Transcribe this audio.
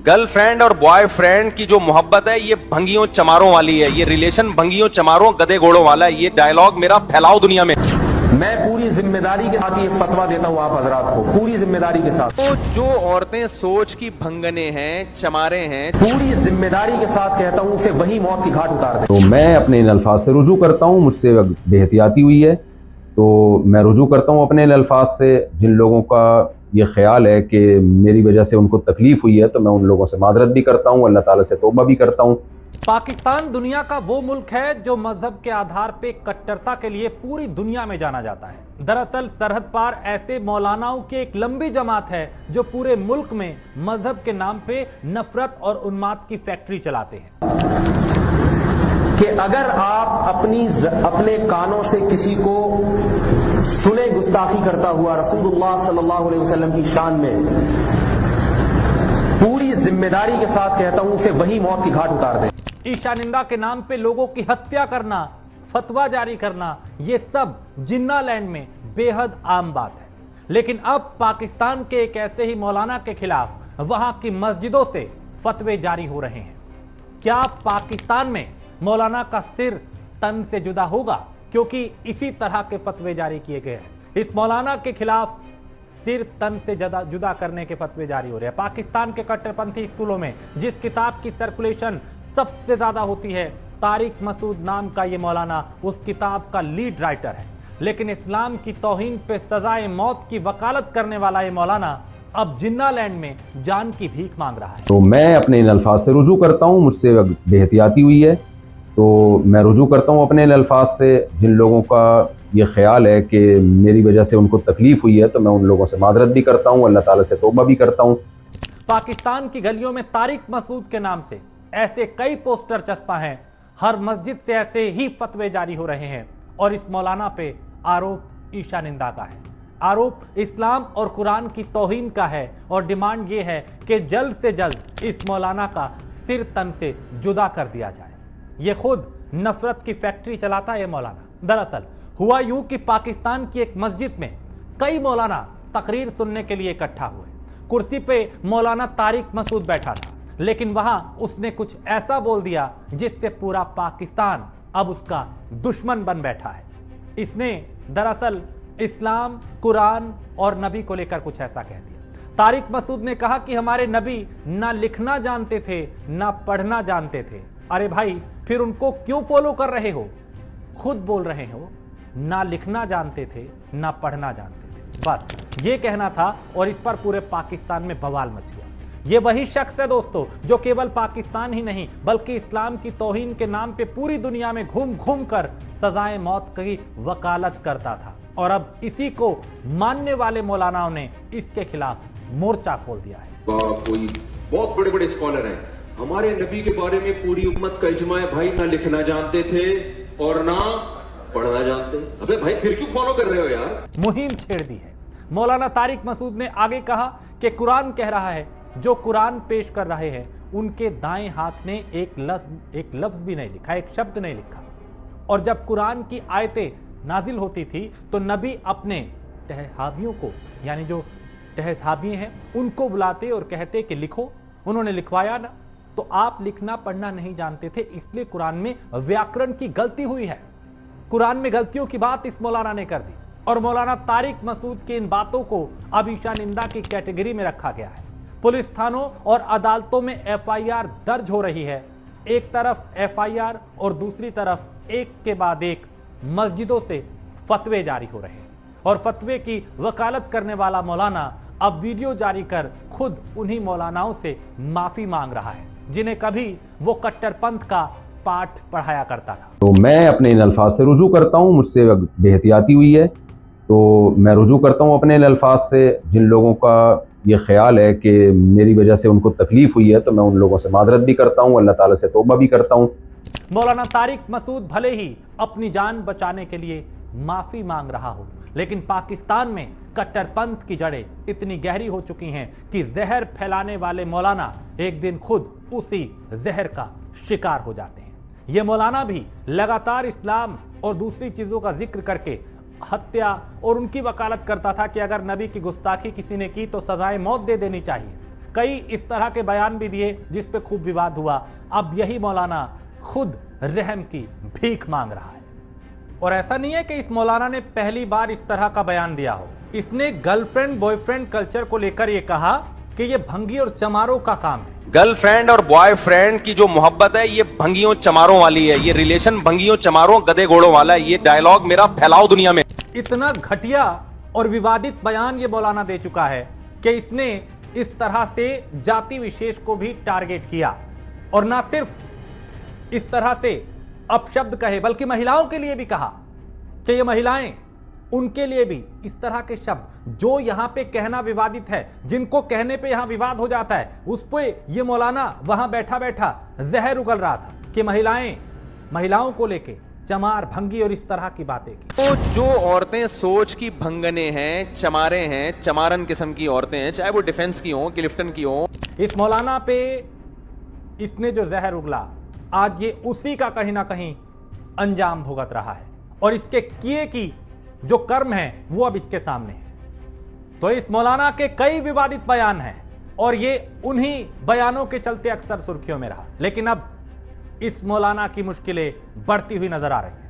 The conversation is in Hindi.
गर्लफ्रेंड और बॉयफ्रेंड की जो मोहब्बत है ये भंगियों चमारों वाली है। ये रिलेशन भंगियों चमारों गधे घोड़ों वाला है। ये डायलॉग मेरा फैलाओ दुनिया में। मैं पूरी जिम्मेदारी के साथ ये फतवा देता हूं आप हजरात को, पूरी जिम्मेदारी के साथ। तो जो औरतें सोच की भंगने हैं, चमारे हैं, पूरी जिम्मेदारी के साथ कहता हूं उसे वही मौत की घाट उतार दे। तो मैं अपने इन अल्फाज से रुजू करता हूँ, मुझसे बेहतियाती हुई है तो मैं रुजू करता हूँ अपने इन अल्फाज से। जिन लोगों का ये ख्याल है कि मेरी वजह से उनको तकलीफ हुई है तो मैं उन लोगों से मादरत भी करता हूँ, अल्लाह ताला से तौबा भी करता हूँ। पाकिस्तान दुनिया का वो मुल्क है जो मजहब के आधार पे कट्टरता के लिए पूरी दुनिया में जाना जाता है। दरअसल सरहद पार ऐसे मौलानाओं की एक लंबी जमात है जो पूरे मुल्क में मजहब के नाम पे नफरत और उन्माद की फैक्ट्री चलाते हैं। कि अगर आप अपने कानों से किसी को सुने गुस्ताखी करता हुआ रसूलुल्लाह सल्लल्लाहु अलैहि वसल्लम की शान में, पूरी जिम्मेदारी के साथ कहता हूं उसे वही मौत की घाट उतार दे। ईशा निंदा के नाम पे लोगों की हत्या करना, फतवा जारी करना, ये सब जिन्ना लैंड में बेहद आम बात है। लेकिन अब पाकिस्तान के एक ऐसे ही मौलाना के खिलाफ वहां की मस्जिदों से फतवे जारी हो रहे हैं। क्या पाकिस्तान में मौलाना का सिर तन से जुदा होगा? क्योंकि इसी तरह के फतवे जारी किए गए हैं। इस मौलाना के खिलाफ सिर तन से जुदा करने के फतवे जारी हो रहे हैं। पाकिस्तान के कट्टरपंथी स्कूलों में जिस किताब की सर्कुलेशन सबसे ज्यादा होती है, तारिक मसूद नाम का ये मौलाना उस किताब का लीड राइटर है। लेकिन इस्लाम की तौहीन पे सजाए मौत की वकालत करने वाला ये मौलाना अब जिन्ना लैंड में जान की भीख मांग रहा है। तो मैं अपने इन अल्फाज से रुजू करता हूँ, मुझसे बेहतियाती हुई है तो मैं रुजू करता हूँ अपने इन अल्फाज से। जिन लोगों का ये ख्याल है कि मेरी वजह से उनको तकलीफ हुई है तो मैं उन लोगों से मादरत भी करता हूँ, अल्लाह ताला से तौबा भी करता हूँ। पाकिस्तान की गलियों में तारिक मसूद के नाम से ऐसे कई पोस्टर चस्पा हैं। हर मस्जिद से ऐसे ही फतवे जारी हो रहे हैं और इस मौलाना पे आरोप ईशा निंदा का है। आरोप इस्लाम और कुरान की तौहीन का है और डिमांड ये है कि जल्द से जल्द इस मौलाना का सिर तन से जुदा कर दिया जाए। ये खुद नफरत की फैक्ट्री चलाता है ये मौलाना। दरअसल हुआ यूं कि पाकिस्तान की एक मस्जिद में कई मौलाना तकरीर सुनने के लिए इकट्ठा हुए। कुर्सी पे मौलाना तारिक मसूद बैठा था, लेकिन वहां उसने कुछ ऐसा बोल दिया जिससे पूरा पाकिस्तान अब उसका दुश्मन बन बैठा है। इसने दरअसल इस्लाम, कुरान और नबी को लेकर कुछ ऐसा कह दिया। तारिक मसूद ने कहा कि हमारे नबी ना लिखना जानते थे ना पढ़ना जानते थे। अरे भाई, फिर उनको क्यों फॉलो कर रहे हो? खुद बोल रहे हो ना लिखना जानते थे ना पढ़ना जानते थे। बस ये कहना था और इस पर पूरे पाकिस्तान में बवाल मच गया। ये वही शख्स है दोस्तों जो केवल पाकिस्तान ही नहीं बल्कि इस्लाम की तौहीन के नाम पे पूरी दुनिया में घूम घूम कर सजाए मौत की वकालत करता था। और अब इसी को मानने वाले मौलानाओं ने इसके खिलाफ मोर्चा खोल दिया है। कोई बहुत बड़े बड़े स्कॉलर हैं, हमारे नबी के बारे में पूरी उम्मत का इजमा है भाई, ना लिखना जानते थे और ना पढ़ना जानते। अबे भाई फिर क्यों फॉलो कर रहे हो यार? मुहिम छेड़ दी है। मौलाना तारिक मसूद ने आगे कहा कि कुरान कह रहा है, जो कुरान पेश कर रहे हैं उनके दाएं हाथ ने एक लफ्ज भी नहीं लिखा, एक शब्द नहीं लिखा। और जब कुरान की आयतें नाजिल होती थी तो नबी अपने टहसाबियों को, यानी जो टहसाबी हैं, उनको बुलाते और कहते कि लिखो। उन्होंने लिखवाया ना, तो आप लिखना पढ़ना नहीं जानते थे, इसलिए कुरान में व्याकरण की गलती हुई है। कुरान में गलतियों की बात इस मौलाना ने कर दी और मौलाना तारिक मसूद की इन बातों को अब ईशा निंदा की कैटेगरी में रखा गया है। पुलिस थानों और अदालतों में एफआईआर दर्ज हो रही है। एक तरफ एफआईआर और दूसरी तरफ एक के बाद एक मस्जिदों से फतवे जारी हो रहे हैं और फतवे की वकालत करने वाला मौलाना अब वीडियो जारी कर खुद उन्हीं मौलानाओं से माफी मांग रहा है जिन्हें कभी वो कट्टरपंथ का पाठ पढ़ाया करता था। तो मैं अपने इन अल्फाज से रुजू करता हूँ, मुझसे बेहतियाती हुई है तो मैं रुजू करता हूँ अपने इन अल्फाज से। जिन लोगों का ये ख्याल है कि मेरी वजह से उनको तकलीफ हुई है तो मैं उन लोगों से मादरत भी करता हूँ, अल्लाह ताला से तौबा भी करता हूँ। मौलाना तारिक मसूद भले ही अपनी जान बचाने के लिए माफी मांग रहा हो, लेकिन पाकिस्तान में कट्टरपंथ की जड़ें इतनी गहरी हो चुकी हैं कि जहर फैलाने वाले मौलाना एक दिन खुद उसी जहर का शिकार हो जाते हैं। ये मौलाना भी लगातार इस्लाम और दूसरी चीजों का जिक्र करके हत्या और उनकी वकालत करता था कि अगर नबी की गुस्ताखी किसी ने की तो सजाए मौत दे देनी चाहिए। कई इस तरह के बयान भी दिए जिस पे खूब विवाद हुआ। अब यही मौलाना खुद रहम की भीख मांग रहा है। और ऐसा नहीं है कि इस मौलाना ने पहली बार इस तरह का बयान दिया हो। इसने गर्लफ्रेंड बॉयफ्रेंड कल्चर को लेकर यह कहा कि यह भंगी और चमारों का काम है। गर्लफ्रेंड और बॉयफ्रेंड की जो मोहब्बत है ये भंगियों चमारों वाली है, ये रिलेशन भंगियों चमारों गधे घोड़ों वाला है। ये डायलॉग मेरा फैलाओ दुनिया में। इतना घटिया और विवादित बयान ये मौलाना दे चुका है कि इसने इस तरह से जाति विशेष को भी टारगेट किया, और ना सिर्फ इस तरह से अपशब्द कहे बल्कि महिलाओं के लिए भी कहा कि ये महिलाएं, उनके लिए भी इस तरह के शब्द जो यहां पे कहना विवादित है, जिनको कहने पे यहां विवाद हो जाता है, उस पे ये मौलाना वहां बैठा बैठा जहर उगल रहा था कि महिलाओं को लेके चमार भंगी और इस तरह की बातें की। तो जो औरतें सोच की भंगने हैं, चमारे हैं, चमारन किस्म की औरतें हैं, चाहे वो डिफेंस की हों, क्लिफ्टन की हों, इस मौलाना पे इसने जो जहर उगला, आज ये उसी का कहीं ना कहीं अंजाम भुगत रहा है, और इसके किए की जो कर्म है वो अब इसके सामने है। तो इस मौलाना के कई विवादित बयान हैं और ये उन्हीं बयानों के चलते अक्सर सुर्खियों में रहा, लेकिन अब इस मौलाना की मुश्किलें बढ़ती हुई नजर आ रही हैं।